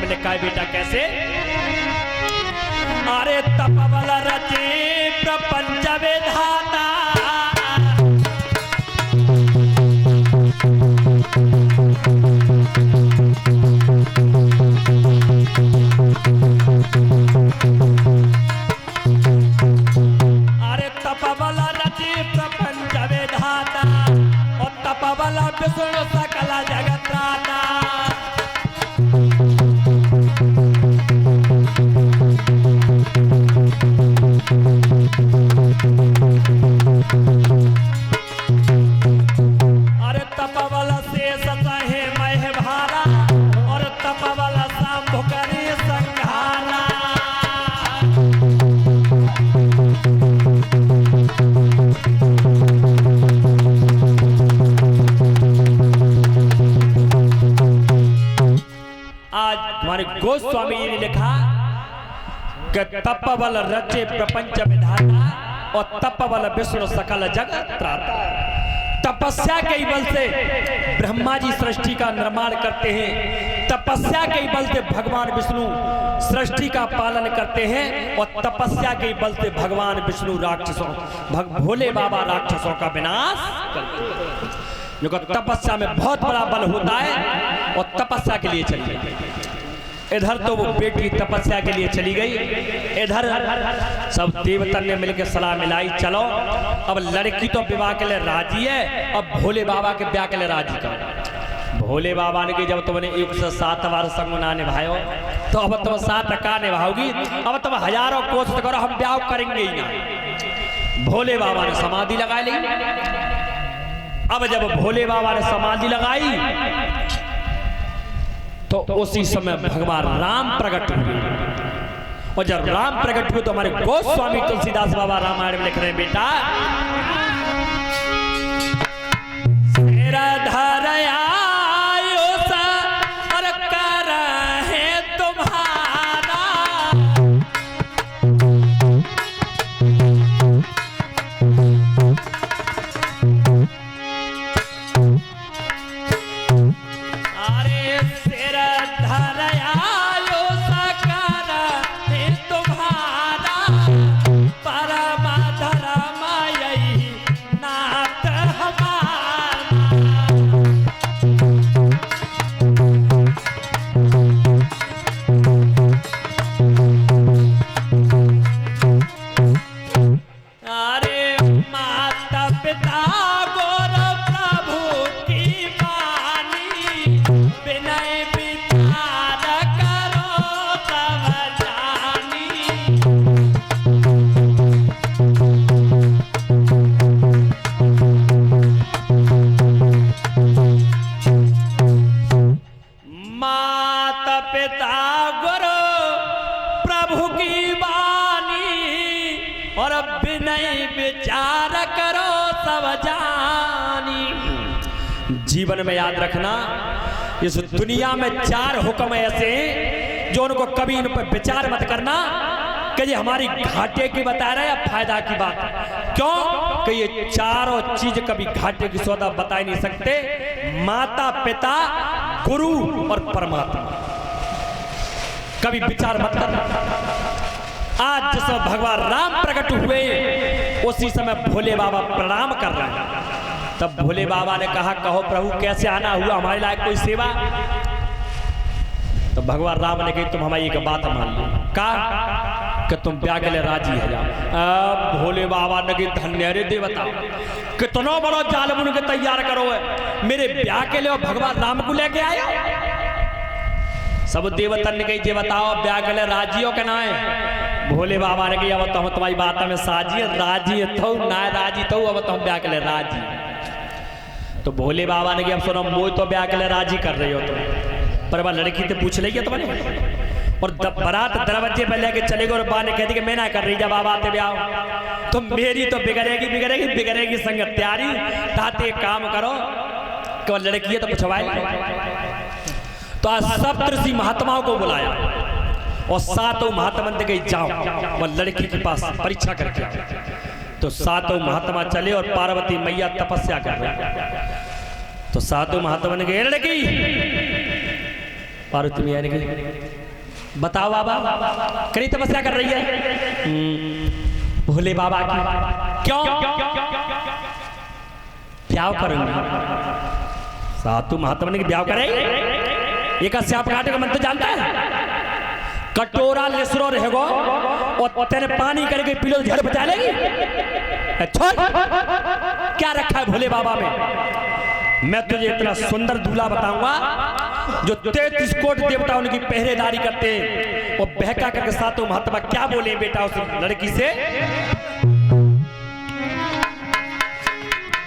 में लिखा है बेटा कैसे? अरे तपबल रचे प्रपंच विधाता, अरे तपबल रचे प्रपंच विधाता और तपबल विष्णु सकल जगत त्राता। अरे तपबल शेष सहे मह भारा और तपबल शंभु करे संहारा। आज हमारे गोस्वामी जी ने लिखा कि तपबल रचे प्रपंच विधाता और तपबल विष्णु सकल जगत त्राता। तपस्या के ही बल से ब्रह्मा जी सृष्टि का निर्माण करते हैं, तपस्या के ही बल से भगवान विष्णु सृष्टि का पालन करते हैं और तपस्या के ही बल से भगवान विष्णु राक्षसों भोले बाबा राक्षसों का विनाश करते हैं। तपस्या में बहुत बड़ा बल होता है और तपस्या के लिए चली गई। इधर तो वो बेटी तपस्या के लिए चली गई, इधर सब देवतन ने मिलकर सलाह मिलाई चलो अब लड़की तो विवाह के लिए राजी है, अब भोले बाबा के ब्याह के लिए राजी करो। भोले बाबा ने कि जब तुमने 107 बार संग ना निभायो तो अब तुम 7 का निभाओगी, अब तुम हजारों कोशिश करो हम ब्याह करेंगे ही ना। भोले बाबा ने समाधि लगा ली। अब जब भोले बाबा ने समाधि लगाई तो उसी समय भगवान राम प्रकट हुए और जब राम प्रकट हुए तो हमारे गोस्वामी तुलसीदास बाबा रामायण में लिख रहे हैं बेटा जीवन में याद रखना इस दुनिया में 4 हुक्म ऐसे जो उनको कभी इन पर विचार मत करना कि ये हमारी घाटे की बता रहा है या फायदा की बात। क्यों कि ये चारों चीज कभी घाटे की सौदा बता ही नहीं सकते। माता पिता गुरु और परमात्मा कभी विचार मत करना। आज जिस समय भगवान राम प्रकट हुए उसी समय भोले बाबा प्रणाम कर रहे हैं। तब भोले बाबा ने कहा कहो प्रभु कैसे आना हुआ, हमारे लायक कोई सेवा। तो भगवान राम ने कही तुम हमारी एक बात मान लो, कहा कि तुम ब्याह के लिए राजी है जाओ। अब भोले बाबा ने कही धन्य रे देवता, कितना बड़ा जाल बुन के तैयार करो है, मेरे ब्याह के लिए भगवान राम को लेके आयो। सब देवतन ने कही जे बताओ ब्याह के लिए राजी हो के ना है। भोले बाबा ने कही अब तो हम तुम्हारी बात में साजी राजी थो ना राजी थो, अब तो हम ब्याह के लिए राजी। तो भोले बाबा ने कहा अब सुनो मोई तो ब्याह के लिए राजी कर रही हो तुम, पर वह लड़की तो पूछ लेगी तुम्हारे। और बारात दरवाजे पर लेके चले गए और बा ने कहती कि मैं ना कर रही, जब बाबा आते ब्याह तो मेरी तो बिगड़ेगी बिगड़ेगी बिगड़ेगी संगत तैयारी। ताते एक काम करो कि वह लड़की है तो पूछवाए। तो आज सप्तऋषि महात्माओं को बुलाया और 7 महात्मा ने कही जाओ वह लड़की के पास परीक्षा करके। तो 7 महात्मा चले और पार्वती मैया तपस्या कर रहे। तो 7 महात्मा ने कहा लड़की पार्वती मैया ने कही, बताओ बाबा, करी तपस्या कर रही है? भोले बाबा की। क्यों? ब्याह करूंगी। सातु महात्मा ने ब्याह करे? ये का स्याप काटे का मंत्र जानता है? कटोरा लेसरो रहेगो और तेरे पानी करके पी लो तो झड़ बचा लेगी। क्या रखा है भोले बाबा में? मैं तुझे इतना सुंदर दूल्हा बताऊंगा जो 33 कोट देवता उनकी पहरेदारी करते हैं। और बहका करके सातों महात्मा क्या बोले बेटा उस लड़की से?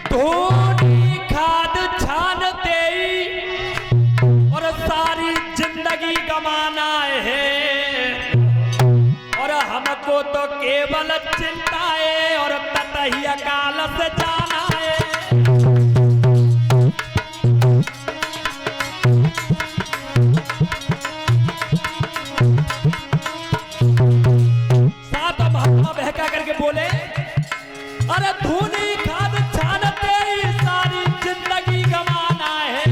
धोनी खाद छान दे और सारी जिंदगी गमाना है, और हमको तो केवल चिंता है और ततही अकाल से जाना है। सातों महात्मा बहका करके बोले, अरे धूनी खाद छानते ही सारी जिंदगी गमाना है,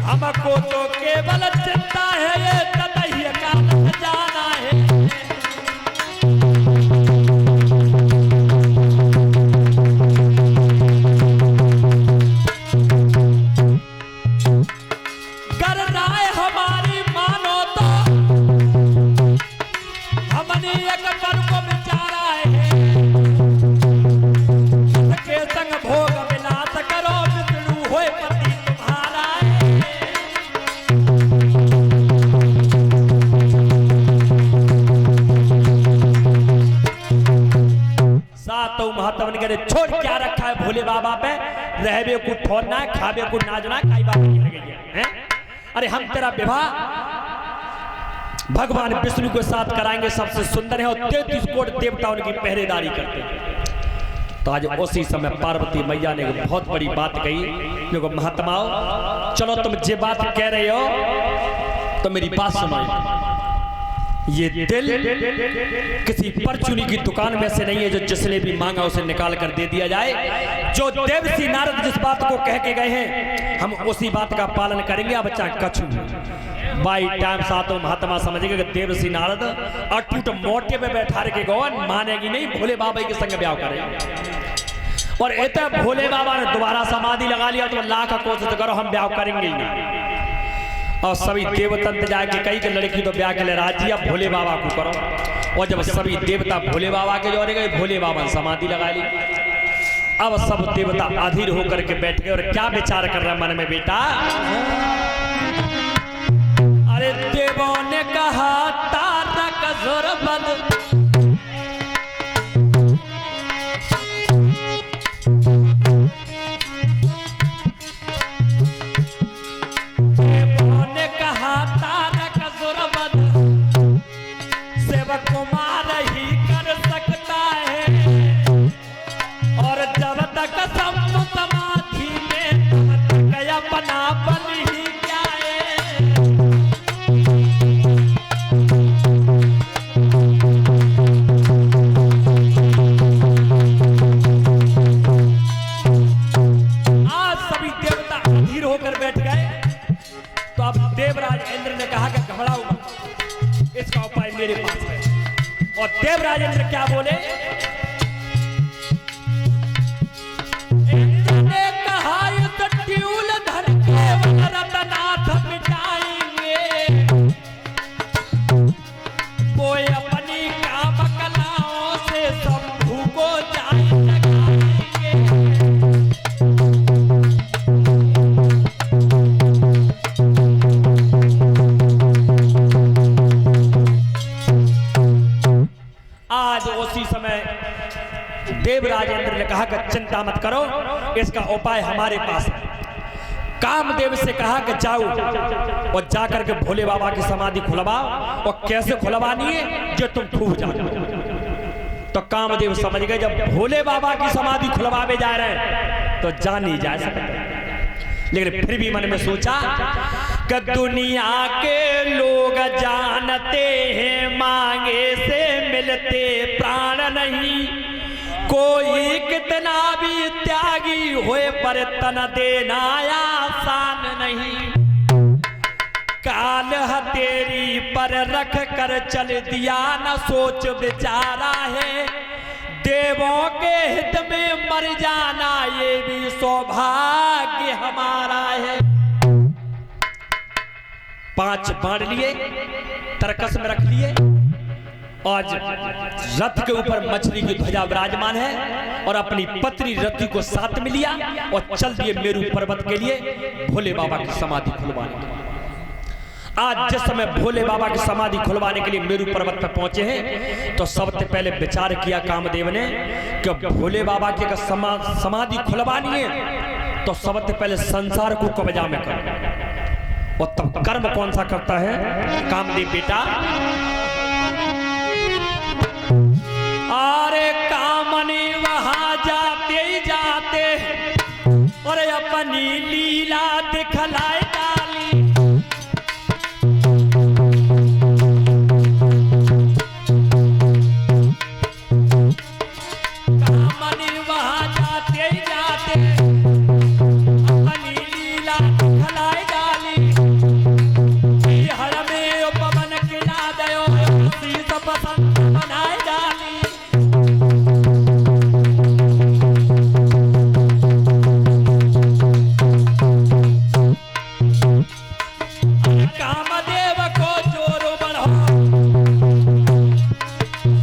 हमको तो केवल चिंता है ये ततही अकाल से जाना है। राय हमारी मानो तो हमने एक पर को विचारा है, के संग भोग विलास करो विष्णु होए पति तुम्हारा है। सातों महात्मा ने कहे छोड़ क्या रखा है भोले बाबा पे? रहबे को ठोरना है, खाबे को नाचना, काई बात नहीं लगी है। अरे हम तेरा विवाह भगवान विष्णु के साथ कराएंगे, सबसे सुंदर है, और 33 कोट देवता उनकी पहरेदारी करते हैं। तो आज उसी समय पार्वती मैया ने बहुत बड़ी बात कही। देखो महात्माओं, चलो तुम जे बात कह रहे हो तो मेरी बात सुनो। ये दिल किसी परचूनी की दुकान में से नहीं है जो जिसने भी मांगा उसे निकाल कर दे दिया जाए। जो देवसी नारद जिस बात को कह के गए हैं हम उसी बात का पालन करेंगे। अब चाहे कछु बाई टाइम सातों महात्मा समझेंगे कि देवसी नारद अटूट मोटे पे बैठा के गौन मानेगी नहीं, भोले बाबा के संग ब्याह करेंगे। और इतना भोले बाबा ने दोबारा समाधि लगा लिया तो लाख कोशिश करो हम ब्याह करेंगे ही नहीं। और सभी देवतंत्र जाके कई के लड़की तो ब्याह के लिए राजी, अब भोले बाबा को करो। और जब सभी देवता भोले बाबा के जोड़े गए, भोले बाबा ने समाधि लगा ली। अब सब देवता अधीर होकर के बैठ गए और क्या विचार कर रहे मन में बेटा? अरे देवों ने कहा तारक जोरबद, कुमार ही कर सकता है, और जब तक समाधि में तब तक अपना बल ही क्या है। आज सभी देवता अधीर होकर बैठ गए। तो अब देवराज इंद्र ने कहा कि घबराओ, इसका उपाय मेरे पास है। और देवराज इंद्र क्या बोले? इंद्र ने कहा युद्ध ट्यूल धर के रतनाथ मिटाएंगे, वो अपनी काम कलाओं से शंभू को जान लगाएंगे। आज उसी समय देवराज इंद्र ने कहा कि चिंता मत करो, इसका उपाय हमारे पास है। कामदेव से कहा कि जाओ और जाकर के भोले बाबा की समाधि खुलवाओ। और कैसे खुलवानी है जो तुम खूब जानो। तो कामदेव समझ गए जब भोले बाबा की समाधि खुलवावे जा रहे हैं तो जा नहीं जा सकते। लेकिन फिर भी मन में सोचा कि दुनिया के लोग जानते हैं मांगे से मिलते प्राण नहीं, कोई कितना भी त्यागी होए पर तन देना आसान नहीं। काल हथेली पर रख कर चल दिया न सोच विचारा है। देवों के हित में मर जाना ये भी सौभाग्य हमारा है। 5 बाण लिए, तरकस में रख लिए। आज रथ के ऊपर मछली की ध्वजा विराजमान है और अपनी पत्नी रथी को साथ में लिया और चल दिए मेरू पर्वत के लिए भोले बाबा की समाधि खुलवाने के लिए। आज जिस समय भोले बाबा की समाधि खुलवाने के लिए मेरू पर्वत पर पहुंचे हैं तो सबसे पहले विचार किया कामदेव ने कि भोले बाबा की अगर समाधि खुलवानी है तो सबसे पहले संसार को कब्जा में कर। और तब कर्म कौन सा करता है कामदेव बेटा? अरे कामने वहां जाते ही जाते और अपनी लीला दिखलाए डाली। कामने वहां जाते ही जाते अपनी लीला दिखलाए डाली। हर में उपवन किला दयो शीत पसंद बनाए डाली। कामदेव को जोरो बढ़ो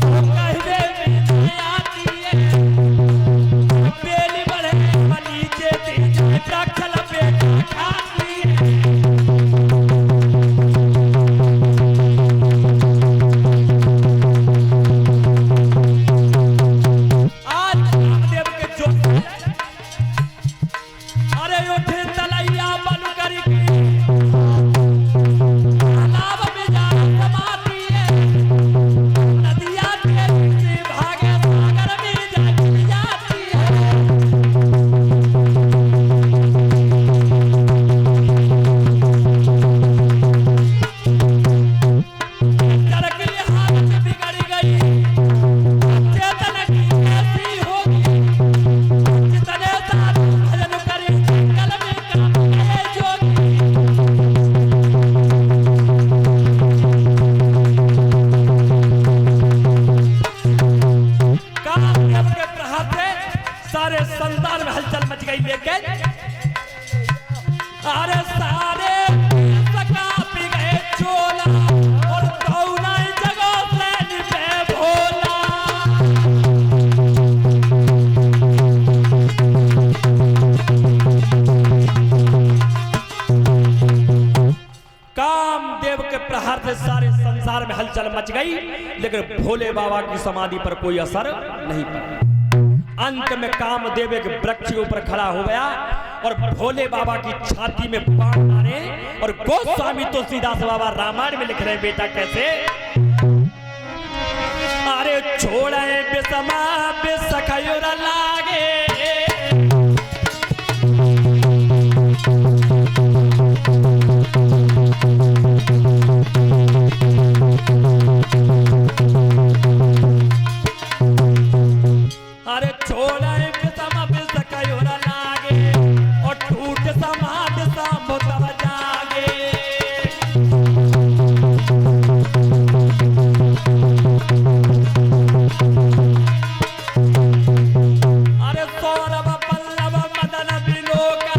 कहवे में आती है। बेली बढ़े नीचे तेजा रखल बेटा खाती है। आज कामदेव के जोर अरे उठे तलैया बलु करके सारे संसार में हलचल मच गई। लेकिन अरे सारे सका पी गए चोला और कौना जगह से निभे भोला। कामदेव के प्रहार से सारे संसार में हलचल मच गई लेकिन भोले बाबा की समाधि पर कोई असर नहीं पड़ा। अंत में कामदेव एक वृक्ष के ऊपर खड़ा हो गया और भोले बाबा की छाती में बाण मारे। और गोस्वामी तुलसीदास बाबा रामायण में लिख रहे हैं बेटा कैसे? अरे छोड़े बिसमा बिसखयुर लागे अरे छोड़े बिसमा बिसखयुर लागे और टूट समाध संभुतव जागे। अरे सौरभ पल्लव मदन विलोका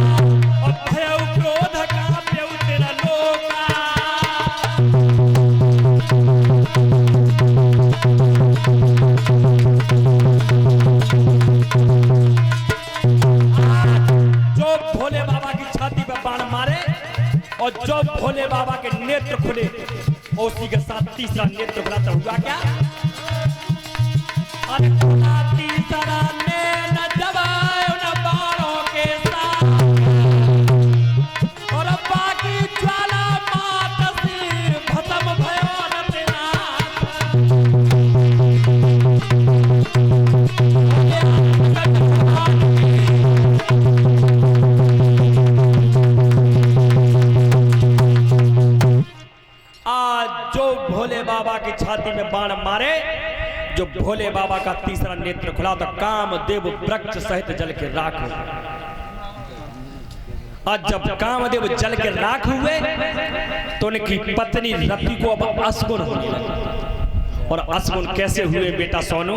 और भयउ क्रोध का प्यउ तिरलोका। जो भोले बाबा की छाती पे बाण मारे और जो भोले बाबा के नेत्र खुले और उसी के साथ तीसरा नेत्र खुला तो हुआ क्या? अरे खुला तीसरा नैन जब उन बाणों के साथ और बाकी ज्वाला मात सिर भस्म भयो नतनाथ। आज जो भोले बाबा की छाती में बाण मारे जो भोले बाबा का तीसरा नेत्र खुला तो कामदेव वृक्ष सहित जल के राख हुए। और जब कामदेव जल के राख हुए तो उनकी पत्नी रति को अब असगुन होने लगी। और असगुन कैसे हुए बेटा सोनू?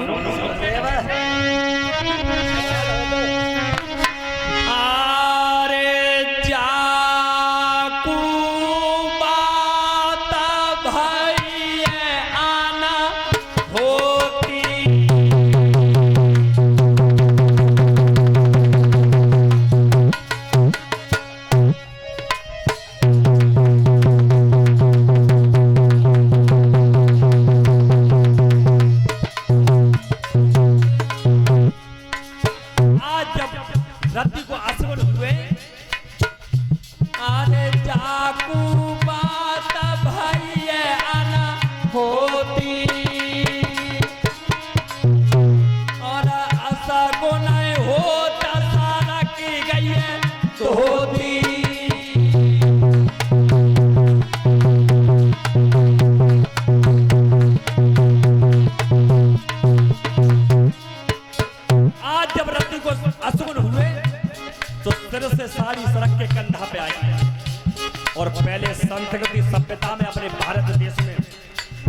और पहले संस्कृति सभ्यता में अपने भारत देश में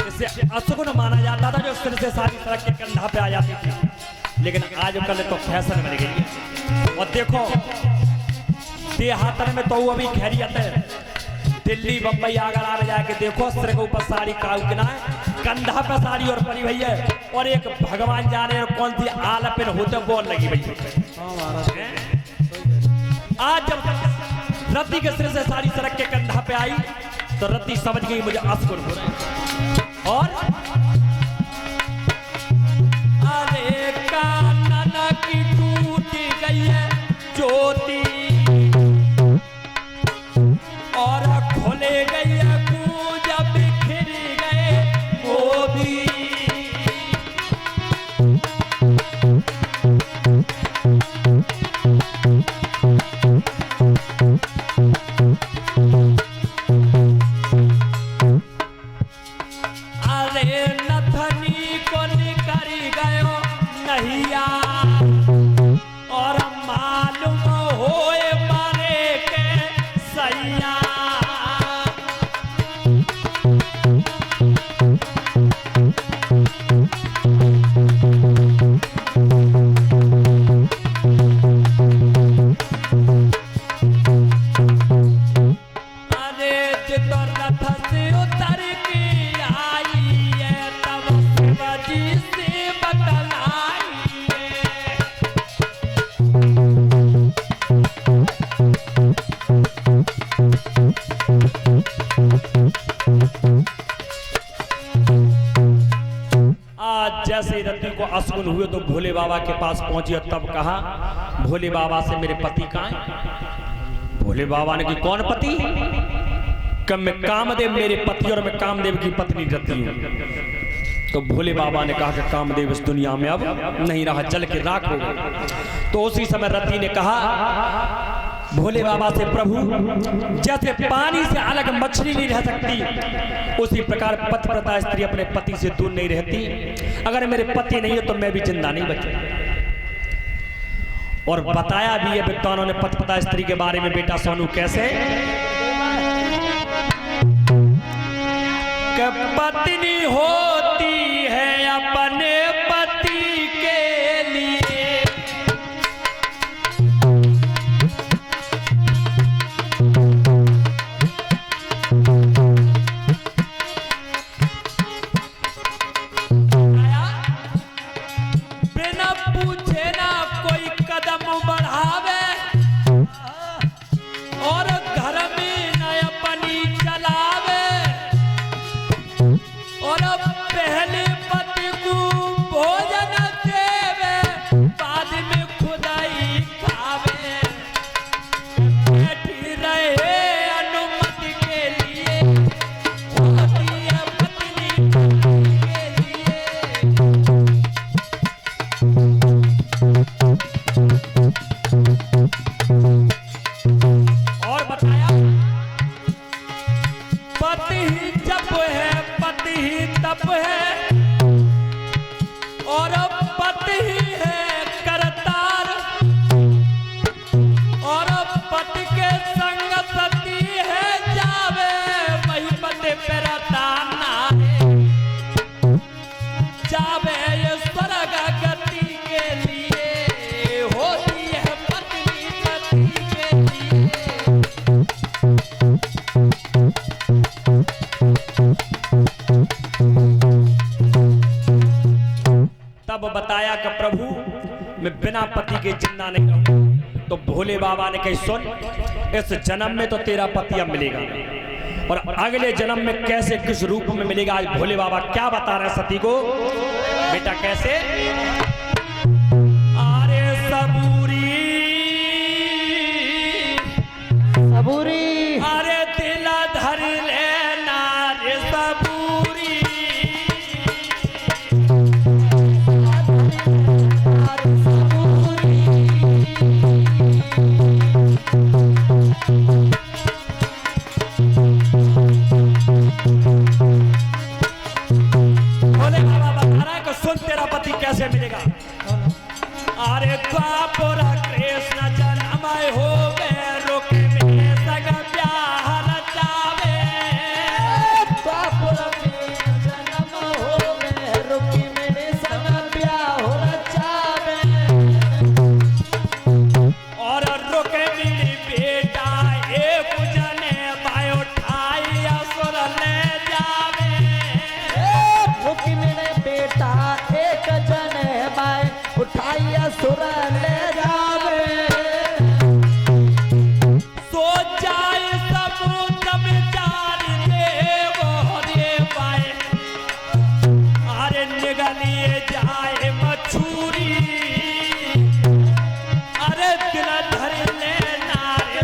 इसे असगुन माना जाता था, जो सिर से सारी सड़क के कंधा पे आ जाती थी। लेकिन आजकल तो फैशन बन गई है। और देखो देहातन में तो अभी खैरियत है, दिल्ली बम्बई आगरा में जाके देखो सिर के ऊपर साड़ी काउकना है, कंधा पे साड़ी और परी भैया, और एक भगवान जाने और कौन सी आलपिन होते बोल लगी भैया। आज जब रति के सिर से साड़ी सड़क के कंधा पे आई तो रति समझ गई मुझे असगुन हो रहा है। और अरे कानन की टूट गई है ज्योति और खोले गई है पूजा, बिखर गए वो भी। जैसे रति को असगुन हुए तो भोले बाबा के पास पहुंची और तब कहा भोले बाबा से मेरे पति कहाँ हैं? भोले बाबा ने कि कौन पति? कब मैं कामदेव मेरे पति और मैं कामदेव की पत्नी रति हूं। तो भोले बाबा ने कहा कि कामदेव इस दुनिया में अब नहीं रहा, जल के राख हो गए। तो उसी समय रति ने कहा भोले बाबा से, प्रभु जैसे पानी से अलग मछली नहीं रह सकती उसी प्रकार पतिव्रता स्त्री अपने पति से दूर नहीं रहती। अगर मेरे पति नहीं है तो मैं भी जिंदा नहीं बचूंगा। और बताया भी है विद्वानों ने पतिव्रता स्त्री के बारे में बेटा सोनू कैसे कि पत्नी होती है अपने पति के लिए, बिना पूछे ना कोई कदम बढ़ावे और घर में नया पानी चलावे, और पहले पति को भोजन देवे बाद में खुदाई खावे, बैठी रहे अनुमति के लिए होती है पत्नी के लिए। और बताया पति ही जप है, पति ही तप है, मैं बिना पति के जिंदा नहीं रहूंगा। तो भोले बाबा ने कही सुन, इस जन्म में तो तेरा पति अब मिलेगा और अगले जन्म में कैसे किस रूप में मिलेगा, आज भोले बाबा क्या बता रहे हैं सती को। बेटा कैसे, अरे सबूरी सबूरी, अरे दिला धर लेना रे सबूरी, भोले बाबा बता रहा है कि सुन तेरा पति कैसे मिलेगा। अरे द्वापर कृष्ण जन्म हो गए रोके में सग ब्याह रचावे, द्वापर जन्म हो गए रुकी मेरे संग ब्याह रचावे, और रोके मेरी बेटा एक जने बायो ठाई असुर ले जावे, रुकी मेरे बेटा एक जने बाय उठाइया सुर ले जावे, सो जाए समुद्र में चार देव रे पाए, अरे निगलिए जाए मछूरी, अरे दिल धर लेना रे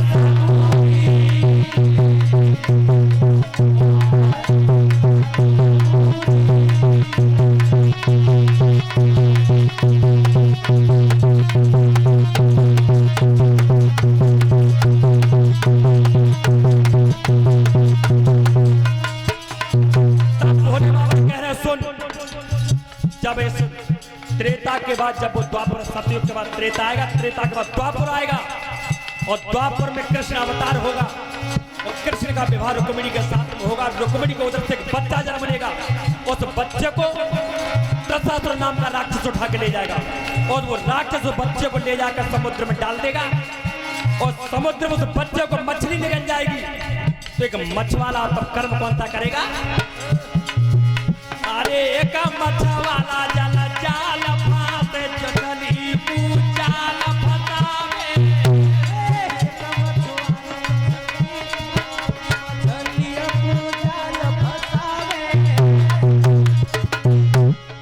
भोले बाबा कह रहे सुन, जब इस त्रेता के बाद, जब वो द्वापर सतयुग के बाद त्रेता आएगा, त्रेता के बाद द्वापर आएगा और द्वापर में कृष्ण अवतार होगा और कृष्ण का विवाह रुक्मिणी के साथ में होगा। रुक्मिणी को उधर से एक बच्चा जन्म लेगा, उस बच्चे को दशासुर नाम का राक्षस उठा के ले जाएगा और वो राक्षस उस बच्चे को ले जाकर समुद्र में डाल देगा और समुद्र में उस बच्चे को मछली निकल जाएगी। तो एक मछवाला तब कर्म कौन सा करेगा, अरे एक मछवाला जल जाल फाते जगली पूजाल फसावे,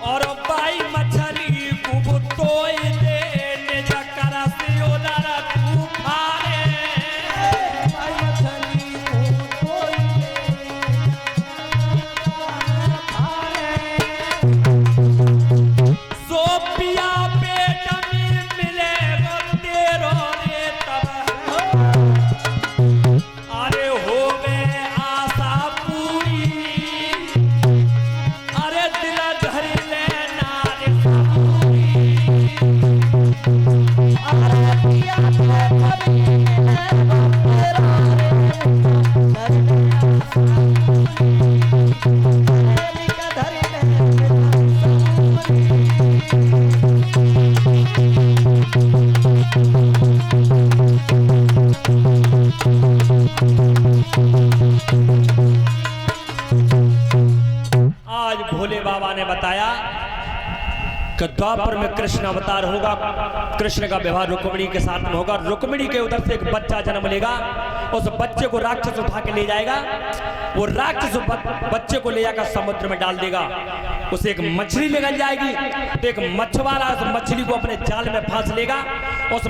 और बाई मछली को तोय दे निज कर से उदर तू फारे, सोपिया पेट में मिलेगा तेरो रे तब, अरे हो गए आशा पूरी, अरे दिल धर लेना रे आज भोले बाबा ने बताया कि द्वापर में कृष्ण अवतार होगा, कृष्ण का विवाह रुक्मिणी के साथ में होगा, रुक्मिणी के उधर से एक बच्चा जन्म लेगा, उस बच्चे को राक्षस उठा के ले जाएगा, वो राक्षस बच्चे को ले जाकर समुद्र में डाल देगा, उसे एक मछली निकल जाएगी, तो एक मछुआरा उस मछली को अपने जाल में फांस लेगा